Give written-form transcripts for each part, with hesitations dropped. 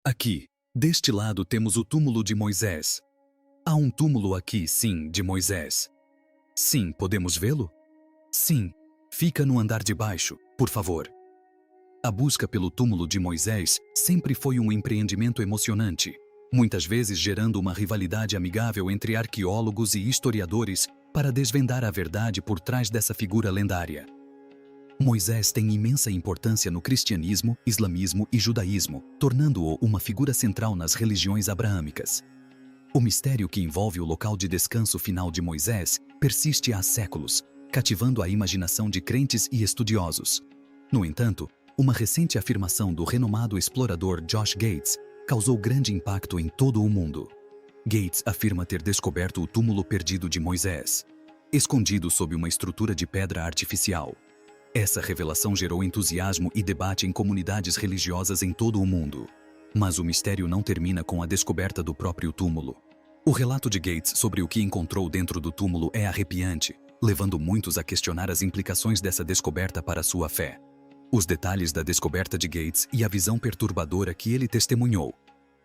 Aqui, deste lado temos o túmulo de Moisés. Há um túmulo aqui, sim, de Moisés. Sim, podemos vê-lo? Sim, fica no andar de baixo, por favor. A busca pelo túmulo de Moisés sempre foi um empreendimento emocionante, muitas vezes gerando uma rivalidade amigável entre arqueólogos e historiadores para desvendar a verdade por trás dessa figura lendária. Moisés tem imensa importância no cristianismo, islamismo e judaísmo, tornando-o uma figura central nas religiões abraâmicas. O mistério que envolve o local de descanso final de Moisés persiste há séculos, cativando a imaginação de crentes e estudiosos. No entanto, uma recente afirmação do renomado explorador Josh Gates causou grande impacto em todo o mundo. Gates afirma ter descoberto o túmulo perdido de Moisés, escondido sob uma estrutura de pedra artificial. Essa revelação gerou entusiasmo e debate em comunidades religiosas em todo o mundo. Mas o mistério não termina com a descoberta do próprio túmulo. O relato de Gates sobre o que encontrou dentro do túmulo é arrepiante, levando muitos a questionar as implicações dessa descoberta para sua fé. Os detalhes da descoberta de Gates e a visão perturbadora que ele testemunhou.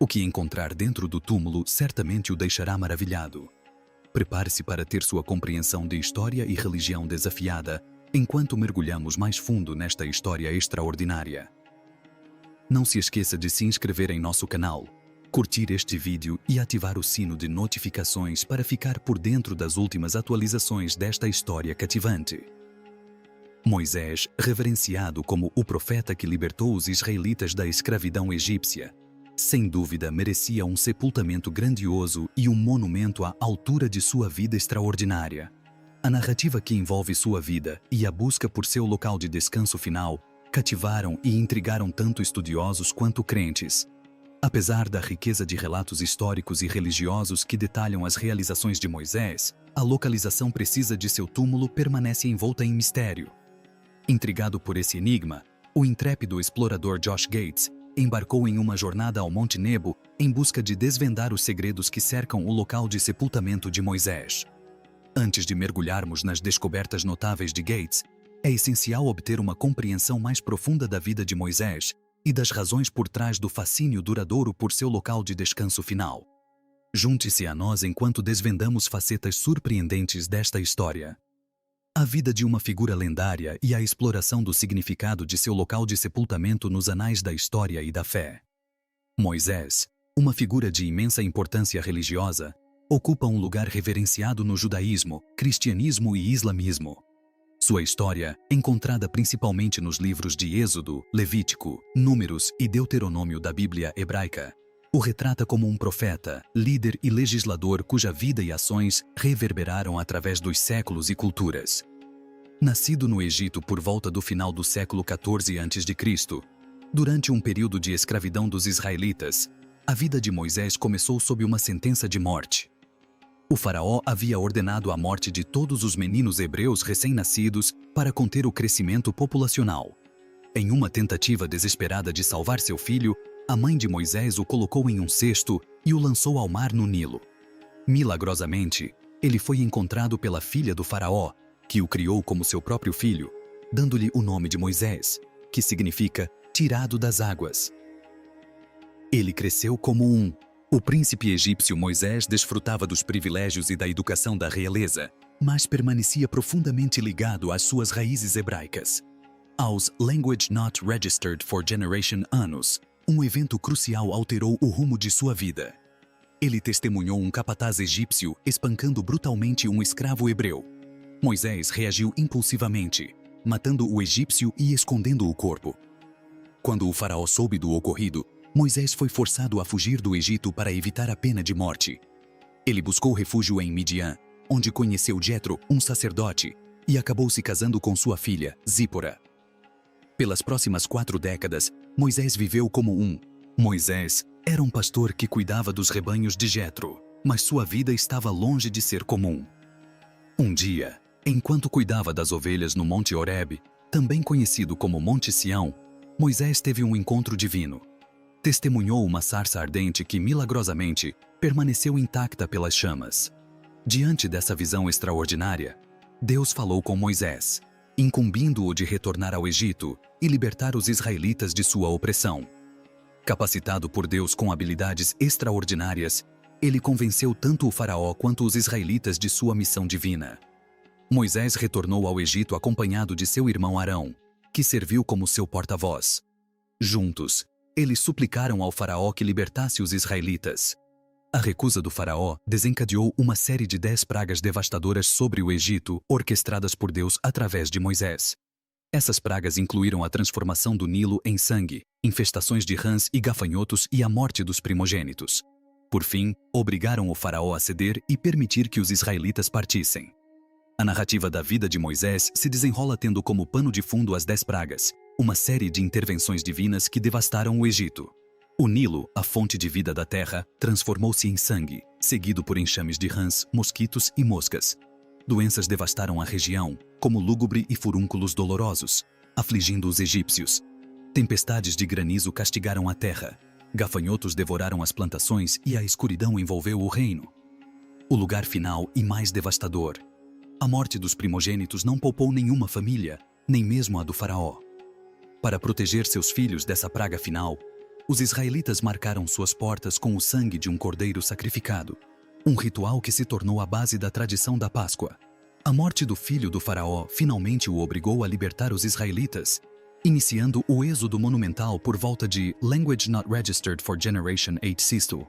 O que encontrar dentro do túmulo certamente o deixará maravilhado. Prepare-se para ter sua compreensão de história e religião desafiada enquanto mergulhamos mais fundo nesta história extraordinária. Não se esqueça de se inscrever em nosso canal, curtir este vídeo e ativar o sino de notificações para ficar por dentro das últimas atualizações desta história cativante. Moisés, reverenciado como o profeta que libertou os israelitas da escravidão egípcia, sem dúvida merecia um sepultamento grandioso e um monumento à altura de sua vida extraordinária. A narrativa que envolve sua vida e a busca por seu local de descanso final cativaram e intrigaram tanto estudiosos quanto crentes. Apesar da riqueza de relatos históricos e religiosos que detalham as realizações de Moisés, a localização precisa de seu túmulo permanece envolta em mistério. Intrigado por esse enigma, o intrépido explorador Josh Gates embarcou em uma jornada ao Monte Nebo em busca de desvendar os segredos que cercam o local de sepultamento de Moisés. Antes de mergulharmos nas descobertas notáveis de Gates, é essencial obter uma compreensão mais profunda da vida de Moisés e das razões por trás do fascínio duradouro por seu local de descanso final. Junte-se a nós enquanto desvendamos facetas surpreendentes desta história. A vida de uma figura lendária e a exploração do significado de seu local de sepultamento nos anais da história e da fé. Moisés, uma figura de imensa importância religiosa, ocupa um lugar reverenciado no judaísmo, cristianismo e islamismo. Sua história, encontrada principalmente nos livros de Êxodo, Levítico, Números e Deuteronômio da Bíblia hebraica, o retrata como um profeta, líder e legislador cuja vida e ações reverberaram através dos séculos e culturas. Nascido no Egito por volta do final do século XIV a.C., durante um período de escravidão dos israelitas, a vida de Moisés começou sob uma sentença de morte. O faraó havia ordenado a morte de todos os meninos hebreus recém-nascidos para conter o crescimento populacional. Em uma tentativa desesperada de salvar seu filho, a mãe de Moisés o colocou em um cesto e o lançou ao mar no Nilo. Milagrosamente, ele foi encontrado pela filha do faraó, que o criou como seu próprio filho, dando-lhe o nome de Moisés, que significa tirado das águas. Ele cresceu como o príncipe egípcio Moisés desfrutava dos privilégios e da educação da realeza, mas permanecia profundamente ligado às suas raízes hebraicas. Aos Language Not Registered for Generation anos, um evento crucial alterou o rumo de sua vida. Ele testemunhou um capataz egípcio espancando brutalmente um escravo hebreu. Moisés reagiu impulsivamente, matando o egípcio e escondendo o corpo. Quando o faraó soube do ocorrido, Moisés foi forçado a fugir do Egito para evitar a pena de morte. Ele buscou refúgio em Midian, onde conheceu Jetro, um sacerdote, e acabou se casando com sua filha, Zípora. Pelas próximas 4 décadas, Moisés viveu como Moisés era um pastor que cuidava dos rebanhos de Jetro, mas sua vida estava longe de ser comum. Um dia, enquanto cuidava das ovelhas no Monte Horebe, também conhecido como Monte Sião, Moisés teve um encontro divino. Testemunhou uma sarça ardente que, milagrosamente, permaneceu intacta pelas chamas. Diante dessa visão extraordinária, Deus falou com Moisés, incumbindo-o de retornar ao Egito e libertar os israelitas de sua opressão. Capacitado por Deus com habilidades extraordinárias, ele convenceu tanto o faraó quanto os israelitas de sua missão divina. Moisés retornou ao Egito acompanhado de seu irmão Arão, que serviu como seu porta-voz. Juntos, eles suplicaram ao faraó que libertasse os israelitas. A recusa do faraó desencadeou uma série de 10 pragas devastadoras sobre o Egito, orquestradas por Deus através de Moisés. Essas pragas incluíram a transformação do Nilo em sangue, infestações de rãs e gafanhotos e a morte dos primogênitos. Por fim, obrigaram o faraó a ceder e permitir que os israelitas partissem. A narrativa da vida de Moisés se desenrola tendo como pano de fundo as 10 pragas, uma série de intervenções divinas que devastaram o Egito. O Nilo, a fonte de vida da terra, transformou-se em sangue, seguido por enxames de rãs, mosquitos e moscas. Doenças devastaram a região, como lúgubre e furúnculos dolorosos, afligindo os egípcios. Tempestades de granizo castigaram a terra. Gafanhotos devoraram as plantações e a escuridão envolveu o reino. O lugar final e mais devastador. A morte dos primogênitos não poupou nenhuma família, nem mesmo a do faraó. Para proteger seus filhos dessa praga final, os israelitas marcaram suas portas com o sangue de um cordeiro sacrificado, um ritual que se tornou a base da tradição da Páscoa. A morte do filho do faraó finalmente o obrigou a libertar os israelitas, iniciando o êxodo monumental por volta de Language Not Registered for Generation 8 Sistu.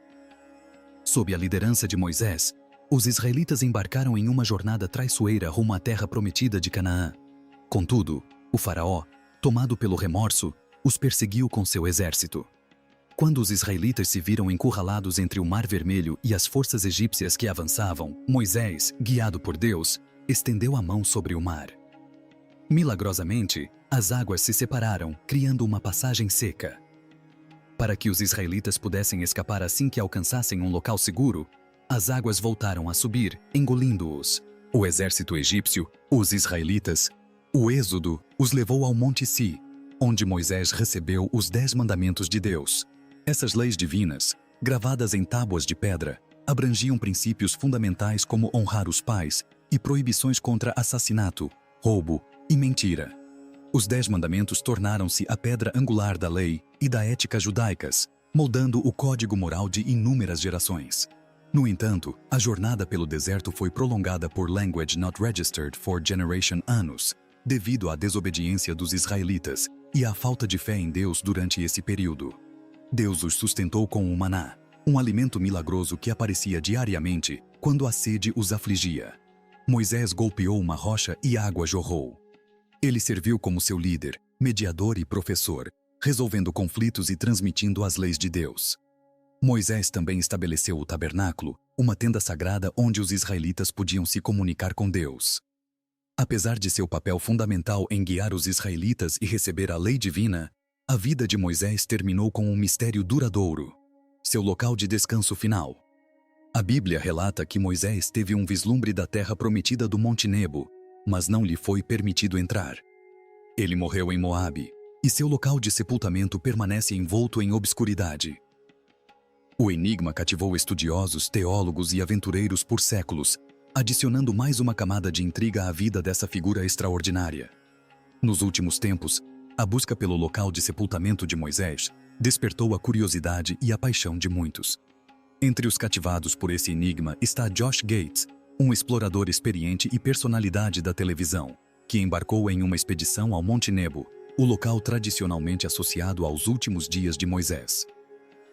Sob a liderança de Moisés, os israelitas embarcaram em uma jornada traiçoeira rumo à terra prometida de Canaã. Contudo, o faraó, tomado pelo remorso, os perseguiu com seu exército. Quando os israelitas se viram encurralados entre o Mar Vermelho e as forças egípcias que avançavam, Moisés, guiado por Deus, estendeu a mão sobre o mar. Milagrosamente, as águas se separaram, criando uma passagem seca. Para que os israelitas pudessem escapar assim que alcançassem um local seguro, as águas voltaram a subir, engolindo-os. O exército egípcio, os israelitas, o êxodo, os levou ao Monte Si, onde Moisés recebeu os 10 mandamentos de Deus. Essas leis divinas, gravadas em tábuas de pedra, abrangiam princípios fundamentais como honrar os pais e proibições contra assassinato, roubo e mentira. Os 10 mandamentos tornaram-se a pedra angular da lei e da ética judaicas, moldando o código moral de inúmeras gerações. No entanto, a jornada pelo deserto foi prolongada por Language Not Registered for Generation anos, devido à desobediência dos israelitas e à falta de fé em Deus durante esse período. Deus os sustentou com o maná, um alimento milagroso que aparecia diariamente quando a sede os afligia. Moisés golpeou uma rocha e água jorrou. Ele serviu como seu líder, mediador e professor, resolvendo conflitos e transmitindo as leis de Deus. Moisés também estabeleceu o tabernáculo, uma tenda sagrada onde os israelitas podiam se comunicar com Deus. Apesar de seu papel fundamental em guiar os israelitas e receber a lei divina, a vida de Moisés terminou com um mistério duradouro, seu local de descanso final. A Bíblia relata que Moisés teve um vislumbre da terra prometida do Monte Nebo, mas não lhe foi permitido entrar. Ele morreu em Moabe, e seu local de sepultamento permanece envolto em obscuridade. O enigma cativou estudiosos, teólogos e aventureiros por séculos, adicionando mais uma camada de intriga à vida dessa figura extraordinária. Nos últimos tempos, a busca pelo local de sepultamento de Moisés despertou a curiosidade e a paixão de muitos. Entre os cativados por esse enigma está Josh Gates, um explorador experiente e personalidade da televisão, que embarcou em uma expedição ao Monte Nebo, o local tradicionalmente associado aos últimos dias de Moisés.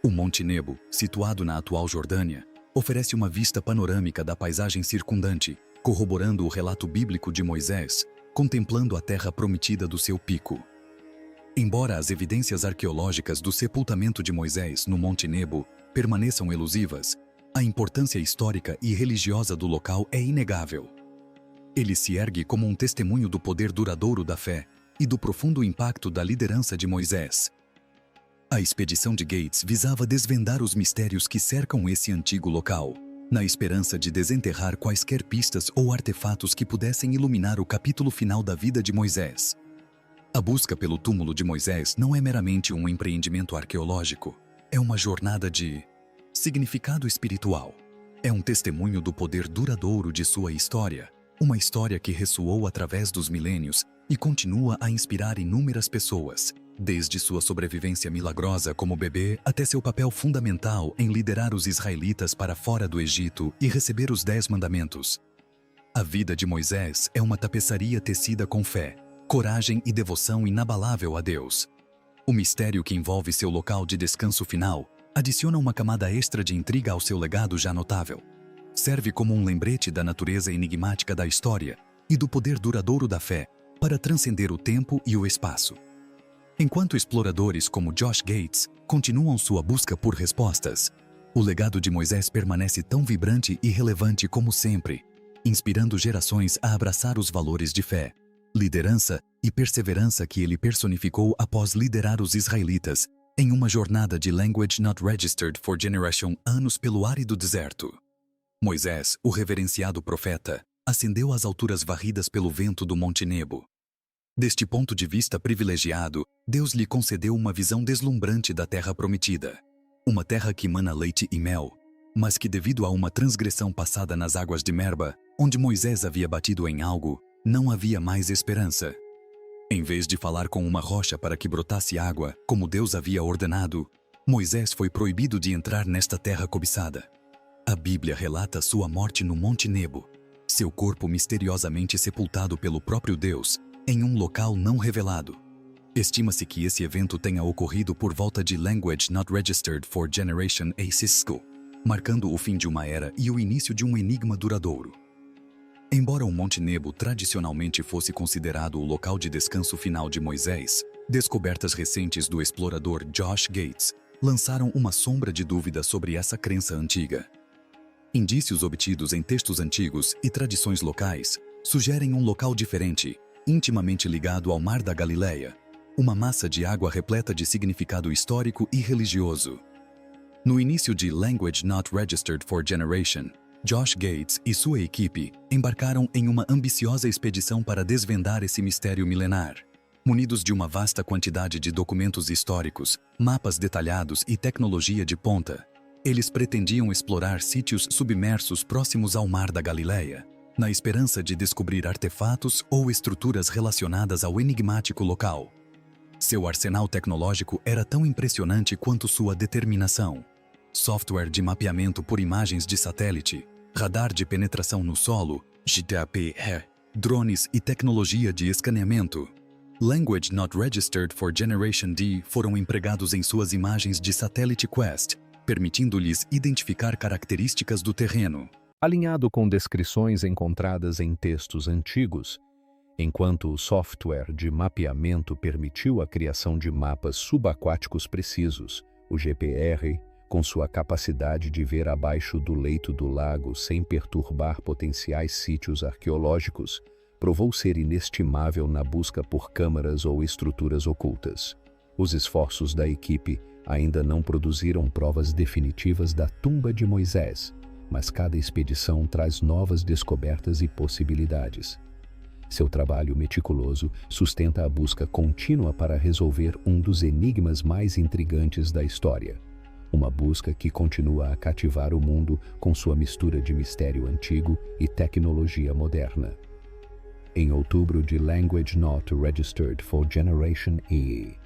O Monte Nebo, situado na atual Jordânia, oferece uma vista panorâmica da paisagem circundante, corroborando o relato bíblico de Moisés, contemplando a terra prometida do seu pico. Embora as evidências arqueológicas do sepultamento de Moisés no Monte Nebo permaneçam elusivas, a importância histórica e religiosa do local é inegável. Ele se ergue como um testemunho do poder duradouro da fé e do profundo impacto da liderança de Moisés. A expedição de Gates visava desvendar os mistérios que cercam esse antigo local, na esperança de desenterrar quaisquer pistas ou artefatos que pudessem iluminar o capítulo final da vida de Moisés. A busca pelo túmulo de Moisés não é meramente um empreendimento arqueológico, é uma jornada de significado espiritual. É um testemunho do poder duradouro de sua história, uma história que ressoou através dos milênios e continua a inspirar inúmeras pessoas, Desde sua sobrevivência milagrosa como bebê até seu papel fundamental em liderar os israelitas para fora do Egito e receber os 10 mandamentos. A vida de Moisés é uma tapeçaria tecida com fé, coragem e devoção inabalável a Deus. O mistério que envolve seu local de descanso final adiciona uma camada extra de intriga ao seu legado já notável. Serve como um lembrete da natureza enigmática da história e do poder duradouro da fé para transcender o tempo e o espaço. Enquanto exploradores como Josh Gates continuam sua busca por respostas, o legado de Moisés permanece tão vibrante e relevante como sempre, inspirando gerações a abraçar os valores de fé, liderança e perseverança que ele personificou após liderar os israelitas em uma jornada de Language Not Registered for Generation anos pelo árido deserto. Moisés, o reverenciado profeta, ascendeu às alturas varridas pelo vento do Monte Nebo. Deste ponto de vista privilegiado, Deus lhe concedeu uma visão deslumbrante da terra prometida. Uma terra que mana leite e mel, mas que devido a uma transgressão passada nas águas de Merba, onde Moisés havia batido em algo, não havia mais esperança. Em vez de falar com uma rocha para que brotasse água, como Deus havia ordenado, Moisés foi proibido de entrar nesta terra cobiçada. A Bíblia relata sua morte no Monte Nebo, seu corpo misteriosamente sepultado pelo próprio Deus, em um local não revelado. Estima-se que esse evento tenha ocorrido por volta de Language Not Registered for Generation A Cisco, marcando o fim de uma era e o início de um enigma duradouro. Embora o Monte Nebo tradicionalmente fosse considerado o local de descanso final de Moisés, descobertas recentes do explorador Josh Gates lançaram uma sombra de dúvida sobre essa crença antiga. Indícios obtidos em textos antigos e tradições locais sugerem um local diferente, intimamente ligado ao Mar da Galileia, uma massa de água repleta de significado histórico e religioso. No início de Language Not Registered for Generation, Josh Gates e sua equipe embarcaram em uma ambiciosa expedição para desvendar esse mistério milenar. Munidos de uma vasta quantidade de documentos históricos, mapas detalhados e tecnologia de ponta, eles pretendiam explorar sítios submersos próximos ao Mar da Galileia, na esperança de descobrir artefatos ou estruturas relacionadas ao enigmático local. Seu arsenal tecnológico era tão impressionante quanto sua determinação. Software de mapeamento por imagens de satélite, radar de penetração no solo, GPS, drones e tecnologia de escaneamento. Language Not Registered for Generation D foram empregados em suas imagens de satélite Quest, permitindo-lhes identificar características do terreno. Alinhado com descrições encontradas em textos antigos, enquanto o software de mapeamento permitiu a criação de mapas subaquáticos precisos, o GPR, com sua capacidade de ver abaixo do leito do lago sem perturbar potenciais sítios arqueológicos, provou ser inestimável na busca por câmaras ou estruturas ocultas. Os esforços da equipe ainda não produziram provas definitivas da tumba de Moisés, mas cada expedição traz novas descobertas e possibilidades. Seu trabalho meticuloso sustenta a busca contínua para resolver um dos enigmas mais intrigantes da história. Uma busca que continua a cativar o mundo com sua mistura de mistério antigo e tecnologia moderna. Em outubro de Language Not Registered for Generation E,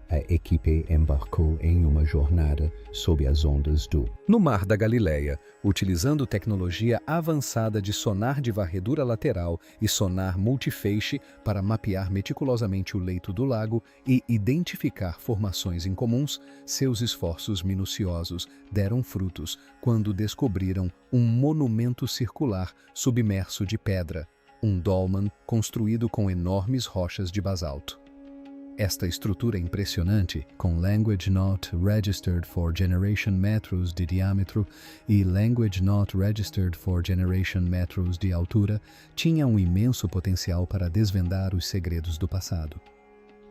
a equipe embarcou em uma jornada sob as ondas no Mar da Galileia, utilizando tecnologia avançada de sonar de varredura lateral e sonar multifeixe para mapear meticulosamente o leito do lago e identificar formações incomuns. Seus esforços minuciosos deram frutos quando descobriram um monumento circular submerso de pedra, um dolmen construído com enormes rochas de basalto. Esta estrutura impressionante, com Language Not Registered for Generation metros de diâmetro e Language Not Registered for Generation metros de altura, tinha um imenso potencial para desvendar os segredos do passado.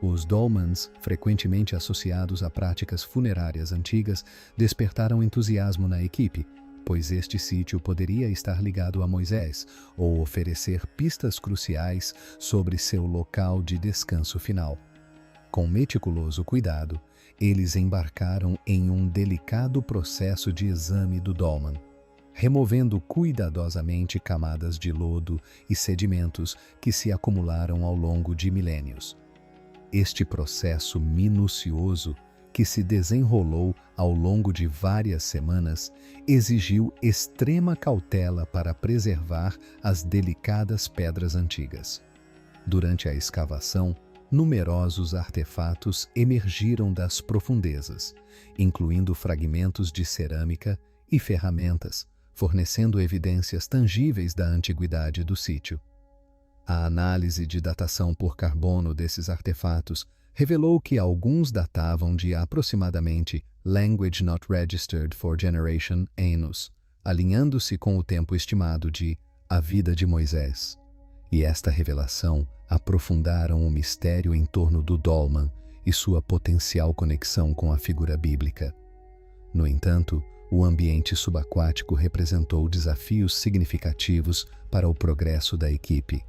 Os dolmens, frequentemente associados a práticas funerárias antigas, despertaram entusiasmo na equipe, pois este sítio poderia estar ligado a Moisés ou oferecer pistas cruciais sobre seu local de descanso final. Com meticuloso cuidado, eles embarcaram em um delicado processo de exame do dolmen, removendo cuidadosamente camadas de lodo e sedimentos que se acumularam ao longo de milênios. Este processo minucioso, que se desenrolou ao longo de várias semanas, exigiu extrema cautela para preservar as delicadas pedras antigas. Durante a escavação, numerosos artefatos emergiram das profundezas, incluindo fragmentos de cerâmica e ferramentas, fornecendo evidências tangíveis da antiguidade do sítio. A análise de datação por carbono desses artefatos revelou que alguns datavam de aproximadamente Language Not Registered for Generation Anos, alinhando-se com o tempo estimado de a vida de Moisés. E esta revelação aprofundaram o mistério em torno do dolman e sua potencial conexão com a figura bíblica. No entanto, o ambiente subaquático representou desafios significativos para o progresso da equipe.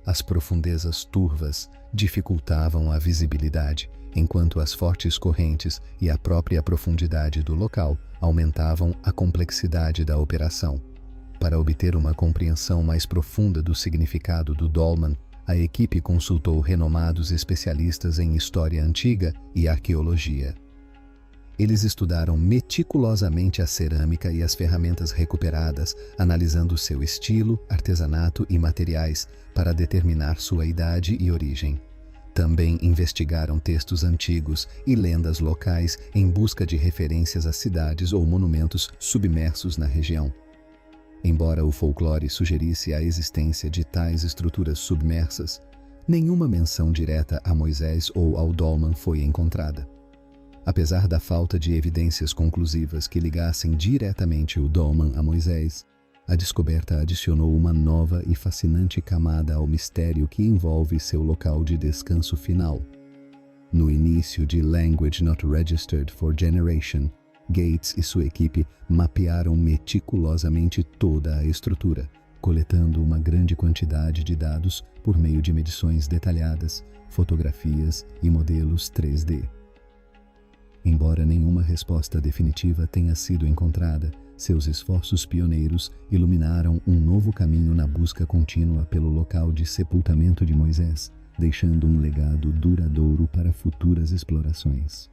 As profundezas turvas dificultavam a visibilidade, enquanto as fortes correntes e a própria profundidade do local aumentavam a complexidade da operação. Para obter uma compreensão mais profunda do significado do dolman, a equipe consultou renomados especialistas em história antiga e arqueologia. Eles estudaram meticulosamente a cerâmica e as ferramentas recuperadas, analisando seu estilo, artesanato e materiais para determinar sua idade e origem. Também investigaram textos antigos e lendas locais em busca de referências a cidades ou monumentos submersos na região. Embora o folclore sugerisse a existência de tais estruturas submersas, nenhuma menção direta a Moisés ou ao dolman foi encontrada. Apesar da falta de evidências conclusivas que ligassem diretamente o dolman a Moisés, a descoberta adicionou uma nova e fascinante camada ao mistério que envolve seu local de descanso final. No início de Language Not Registered for Generation, Gates e sua equipe mapearam meticulosamente toda a estrutura, coletando uma grande quantidade de dados por meio de medições detalhadas, fotografias e modelos 3D. Embora nenhuma resposta definitiva tenha sido encontrada, seus esforços pioneiros iluminaram um novo caminho na busca contínua pelo local de sepultamento de Moisés, deixando um legado duradouro para futuras explorações.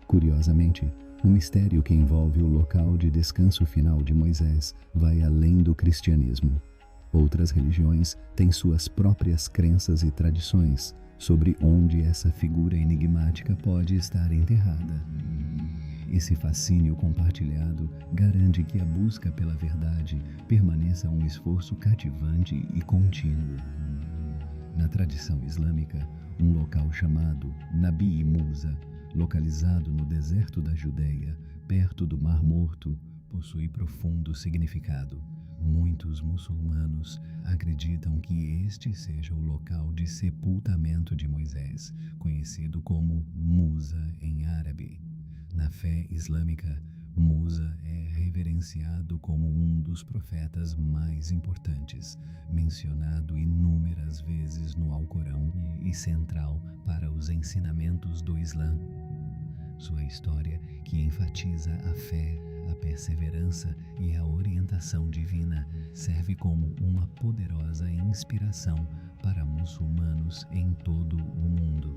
Curiosamente, o mistério que envolve o local de descanso final de Moisés vai além do cristianismo. Outras religiões têm suas próprias crenças e tradições sobre onde essa figura enigmática pode estar enterrada. Esse fascínio compartilhado garante que a busca pela verdade permaneça um esforço cativante e contínuo. Na tradição islâmica, um local chamado Nabi Musa, localizado no deserto da Judeia, perto do Mar Morto, possui profundo significado. Muitos muçulmanos acreditam que este seja o local de sepultamento de Moisés, conhecido como Musa em árabe. Na fé islâmica, Musa é reverenciado como um dos profetas mais importantes, mencionado inúmeras vezes no Alcorão e central para os ensinamentos do Islã. Sua história, que enfatiza a fé, a perseverança e a orientação divina, serve como uma poderosa inspiração para muçulmanos em todo o mundo.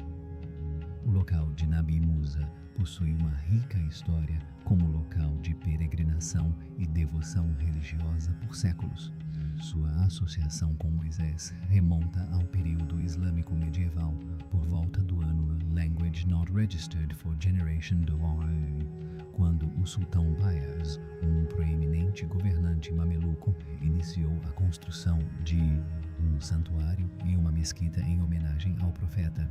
O local de Nabi Musa possui uma rica história como local de peregrinação e devoção religiosa por séculos. Sua associação com Moisés remonta ao período islâmico medieval, por volta do ano Language Not Registered for Generation II, quando o sultão Bayaz, um proeminente governante mameluco, iniciou a construção de um santuário e uma mesquita em homenagem ao profeta.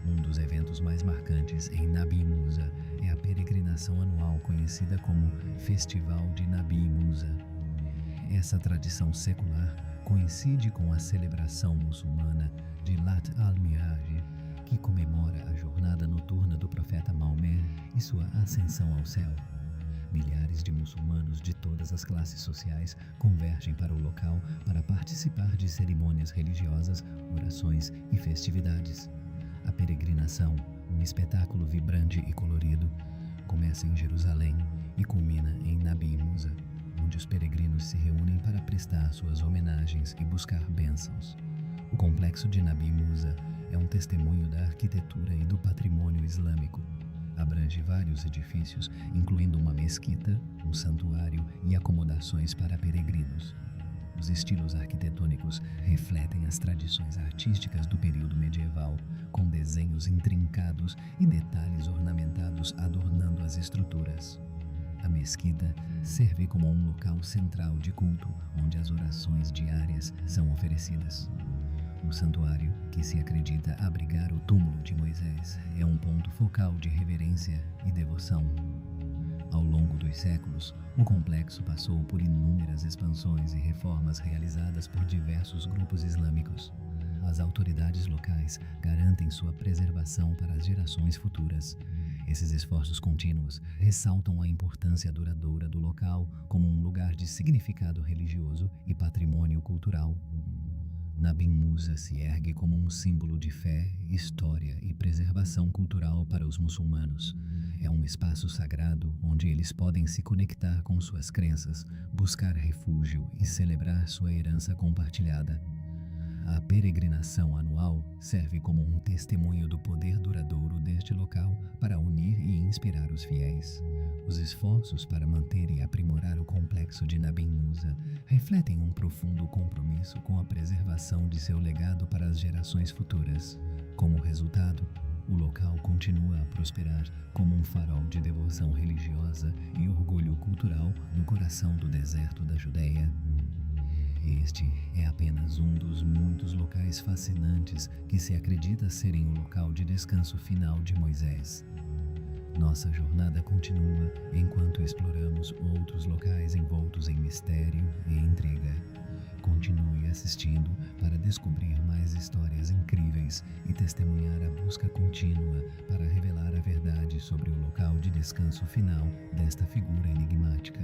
Um dos eventos mais marcantes em Nabi Musa é a peregrinação anual conhecida como Festival de Nabi Musa. Essa tradição secular coincide com a celebração muçulmana de Lat al-Miraj, que comemora a jornada noturna do profeta Maomé e sua ascensão ao céu. Milhares de muçulmanos de todas as classes sociais convergem para o local para participar de cerimônias religiosas, orações e festividades. A peregrinação, um espetáculo vibrante e colorido, começa em Jerusalém e culmina em Nabi Musa, onde os peregrinos se reúnem para prestar suas homenagens e buscar bênçãos. O complexo de Nabi Musa é um testemunho da arquitetura e do patrimônio islâmico. Abrange vários edifícios, incluindo uma mesquita, um santuário e acomodações para peregrinos. Os estilos arquitetônicos refletem as tradições artísticas do período medieval, com desenhos intrincados e detalhes ornamentados adornando as estruturas. A mesquita serve como um local central de culto, onde as orações diárias são oferecidas. O santuário, que se acredita abrigar o túmulo de Moisés, é um ponto focal de reverência e devoção. Ao longo dos séculos, o complexo passou por inúmeras expansões e reformas realizadas por diversos grupos islâmicos. As autoridades locais garantem sua preservação para as gerações futuras. Esses esforços contínuos ressaltam a importância duradoura do local como um lugar de significado religioso e patrimônio cultural. Nabi Musa se ergue como um símbolo de fé, história e preservação cultural para os muçulmanos. É um espaço sagrado onde eles podem se conectar com suas crenças, buscar refúgio e celebrar sua herança compartilhada. A peregrinação anual serve como um testemunho do poder duradouro deste local para unir e inspirar os fiéis. Os esforços para manter e aprimorar o complexo de Nabi Musa refletem um profundo compromisso com a preservação de seu legado para as gerações futuras. Como resultado, o local continua a prosperar como um farol de devoção religiosa e orgulho cultural no coração do deserto da Judéia. Este é apenas um dos muitos locais fascinantes que se acredita serem o local de descanso final de Moisés. Nossa jornada continua enquanto exploramos outros locais envoltos em mistério e intriga. Continue assistindo para descobrir mais histórias incríveis e testemunhar a busca contínua para revelar a verdade sobre o local de descanso final desta figura enigmática.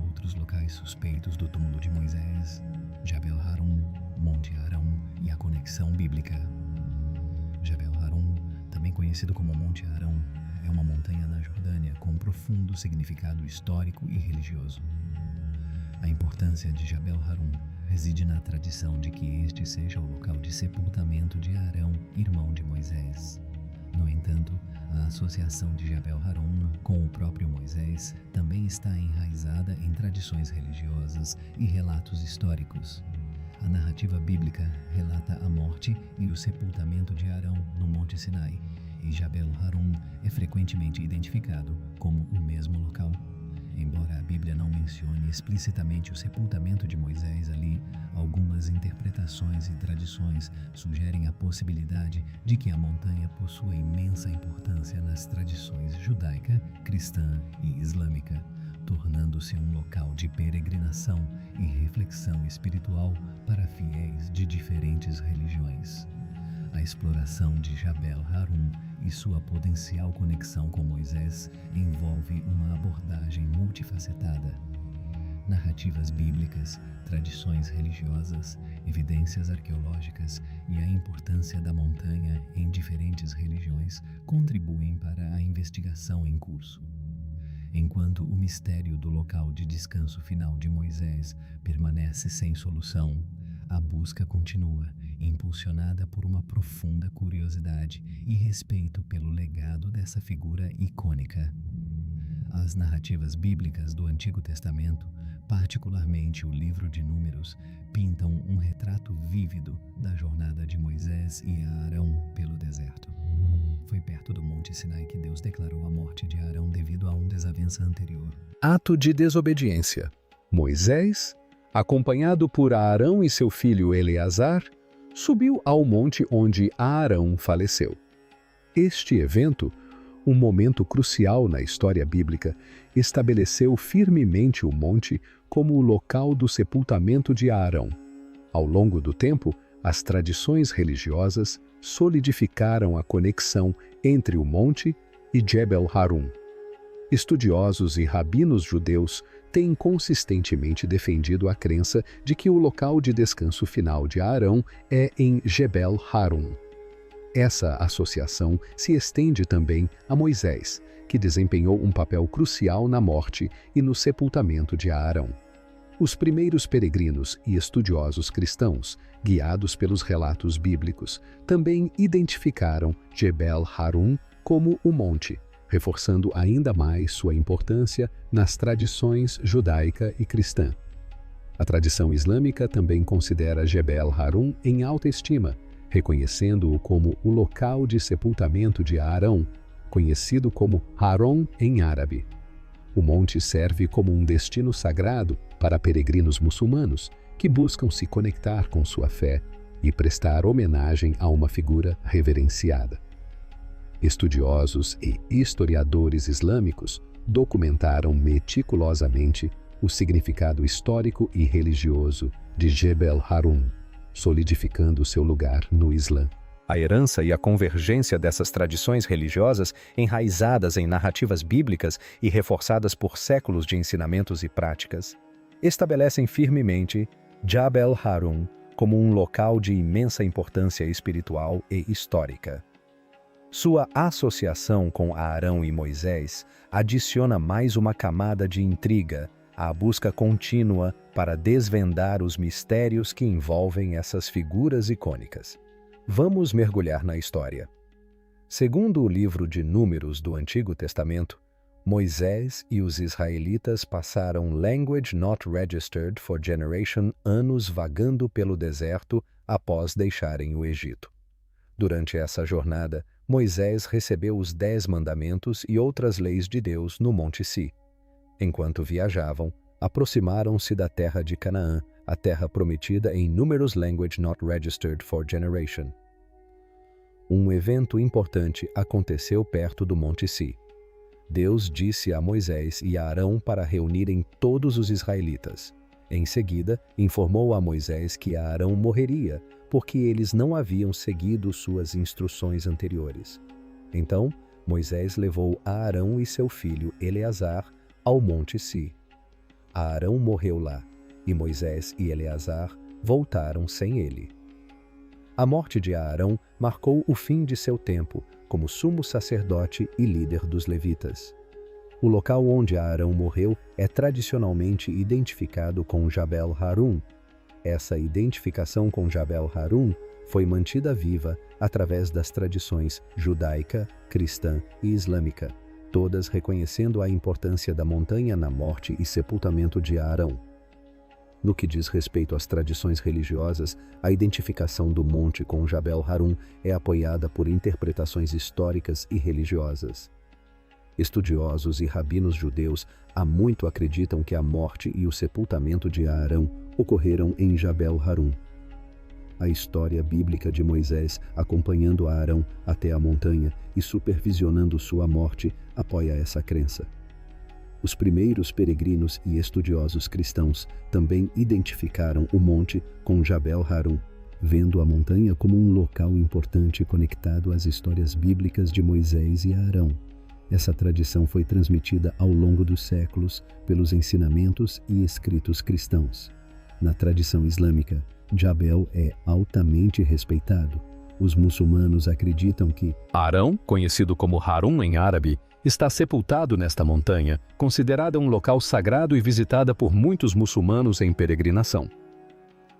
Outros locais suspeitos do túmulo de Moisés, Jabel Harum, Monte Arão e a conexão bíblica. Jabel Harum, também conhecido como Monte Arão, é uma montanha na Jordânia com um profundo significado histórico e religioso. A importância de Jabel Harum reside na tradição de que este seja o local de sepultamento de Arão, irmão de Moisés. No entanto, a associação de Jabel Harum com o próprio Moisés também está enraizada em tradições religiosas e relatos históricos. A narrativa bíblica relata a morte e o sepultamento de Arão no Monte Sinai, e Jabel Harum é frequentemente identificado como o mesmo local. Embora a Bíblia não mencione explicitamente o sepultamento de Moisés ali, algumas interpretações e tradições sugerem a possibilidade de que a montanha possua imensa importância nas tradições judaica, cristã e islâmica, tornando-se um local de peregrinação e reflexão espiritual para fiéis de diferentes religiões. A exploração de Jabel Harum e sua potencial conexão com Moisés envolve uma abordagem multifacetada. Narrativas bíblicas, tradições religiosas, evidências arqueológicas e a importância da montanha em diferentes religiões contribuem para a investigação em curso. Enquanto o mistério do local de descanso final de Moisés permanece sem solução, a busca continua, impulsionada por uma profunda curiosidade e respeito pelo legado dessa figura icônica. As narrativas bíblicas do Antigo Testamento, particularmente o livro de Números, pintam um retrato vívido da jornada de Moisés e Arão pelo deserto. Foi perto do Monte Sinai que Deus declarou a morte de Arão devido a uma desavença anterior. Ato de desobediência. Moisés, acompanhado por Arão e seu filho Eleazar, subiu ao monte onde Arão faleceu. Este evento, um momento crucial na história bíblica, estabeleceu firmemente o monte como o local do sepultamento de Arão. Ao longo do tempo, as tradições religiosas solidificaram a conexão entre o monte e Jebel Harum. Estudiosos e rabinos judeus têm consistentemente defendido a crença de que o local de descanso final de Arão é em Jebel Harum. Essa associação se estende também a Moisés, que desempenhou um papel crucial na morte e no sepultamento de Arão. Os primeiros peregrinos e estudiosos cristãos, guiados pelos relatos bíblicos, também identificaram Jebel Harun como o monte, reforçando ainda mais sua importância nas tradições judaica e cristã. A tradição islâmica também considera Jebel Harun em alta estima, reconhecendo-o como o local de sepultamento de Arão, conhecido como Haron em árabe. O monte serve como um destino sagrado para peregrinos muçulmanos que buscam se conectar com sua fé e prestar homenagem a uma figura reverenciada. Estudiosos e historiadores islâmicos documentaram meticulosamente o significado histórico e religioso de Jebel Harun, solidificando seu lugar no Islã. A herança e a convergência dessas tradições religiosas, enraizadas em narrativas bíblicas e reforçadas por séculos de ensinamentos e práticas, estabelecem firmemente Jebel Harun como um local de imensa importância espiritual e histórica. Sua associação com Arão e Moisés adiciona mais uma camada de intriga à busca contínua para desvendar os mistérios que envolvem essas figuras icônicas. Vamos mergulhar na história. Segundo o livro de Números do Antigo Testamento, Moisés e os israelitas passaram Language Not Registered for Generation anos vagando pelo deserto após deixarem o Egito. Durante essa jornada, Moisés recebeu os 10 mandamentos e outras leis de Deus no Monte Si. Enquanto viajavam, aproximaram-se da terra de Canaã, a terra prometida em Números Language Not Registered for Generation. Um evento importante aconteceu perto do Monte Si. Deus disse a Moisés e a Arão para reunirem todos os israelitas. Em seguida, informou a Moisés que Arão morreria, porque eles não haviam seguido suas instruções anteriores. Então, Moisés levou Arão e seu filho Eleazar ao Monte Si. Arão morreu lá, e Moisés e Eleazar voltaram sem ele. A morte de Arão marcou o fim de seu tempo como sumo sacerdote e líder dos levitas. O local onde Arão morreu é tradicionalmente identificado com Jebel Harun. Essa identificação com Jebel Harun foi mantida viva através das tradições judaica, cristã e islâmica, todas reconhecendo a importância da montanha na morte e sepultamento de Arão. No que diz respeito às tradições religiosas, a identificação do monte com Jebel Harun é apoiada por interpretações históricas e religiosas. Estudiosos e rabinos judeus há muito acreditam que a morte e o sepultamento de Arão ocorreram em Jebel Harun. A história bíblica de Moisés acompanhando Arão até a montanha e supervisionando sua morte apoia essa crença. Os primeiros peregrinos e estudiosos cristãos também identificaram o monte com Jebel Harun, vendo a montanha como um local importante conectado às histórias bíblicas de Moisés e Arão. Essa tradição foi transmitida ao longo dos séculos pelos ensinamentos e escritos cristãos. Na tradição islâmica, Jebel é altamente respeitado. Os muçulmanos acreditam que Arão, conhecido como Harun em árabe, está sepultado nesta montanha, considerada um local sagrado e visitada por muitos muçulmanos em peregrinação.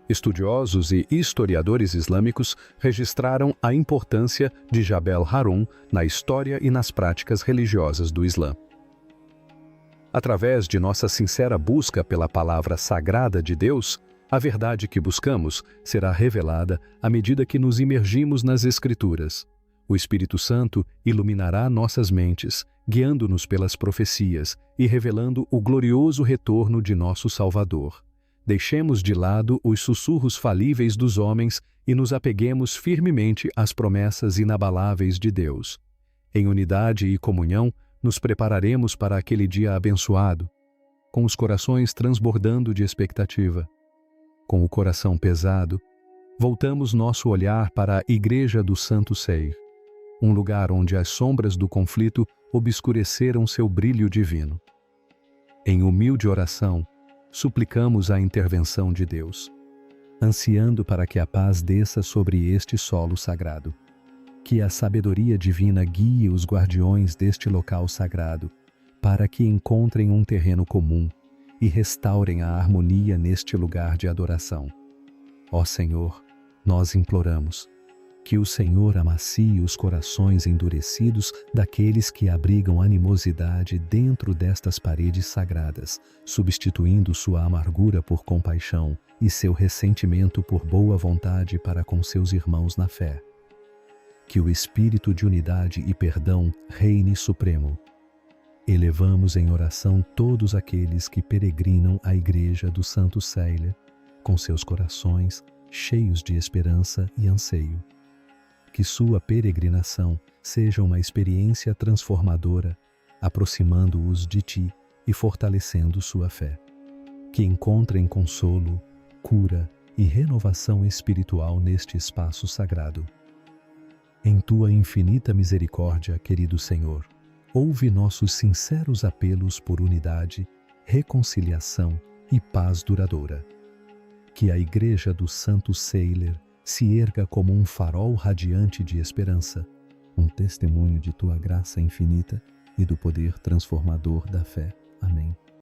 Estudiosos e historiadores islâmicos registraram a importância de Jebel Harun na história e nas práticas religiosas do Islã. Através de nossa sincera busca pela palavra sagrada de Deus, a verdade que buscamos será revelada à medida que nos imergimos nas Escrituras. O Espírito Santo iluminará nossas mentes, guiando-nos pelas profecias e revelando o glorioso retorno de nosso Salvador. Deixemos de lado os sussurros falíveis dos homens e nos apeguemos firmemente às promessas inabaláveis de Deus. Em unidade e comunhão, nos prepararemos para aquele dia abençoado, com os corações transbordando de expectativa. Com o coração pesado, voltamos nosso olhar para a Igreja do Santo Seir, um lugar onde as sombras do conflito obscureceram seu brilho divino. Em humilde oração, suplicamos a intervenção de Deus, ansiando para que a paz desça sobre este solo sagrado, que a sabedoria divina guie os guardiões deste local sagrado, para que encontrem um terreno comum e restaurem a harmonia neste lugar de adoração. Ó Senhor, nós imploramos que o Senhor amacie os corações endurecidos daqueles que abrigam animosidade dentro destas paredes sagradas, substituindo sua amargura por compaixão e seu ressentimento por boa vontade para com seus irmãos na fé. Que o espírito de unidade e perdão reine supremo. Elevamos em oração todos aqueles que peregrinam à Igreja do Santo Célia, com seus corações cheios de esperança e anseio. Que sua peregrinação seja uma experiência transformadora, aproximando-os de Ti e fortalecendo sua fé. Que encontrem consolo, cura e renovação espiritual neste espaço sagrado. Em Tua infinita misericórdia, querido Senhor, ouve nossos sinceros apelos por unidade, reconciliação e paz duradoura. Que a Igreja do Santo Seiler se erga como um farol radiante de esperança, um testemunho de Tua graça infinita e do poder transformador da fé. Amém.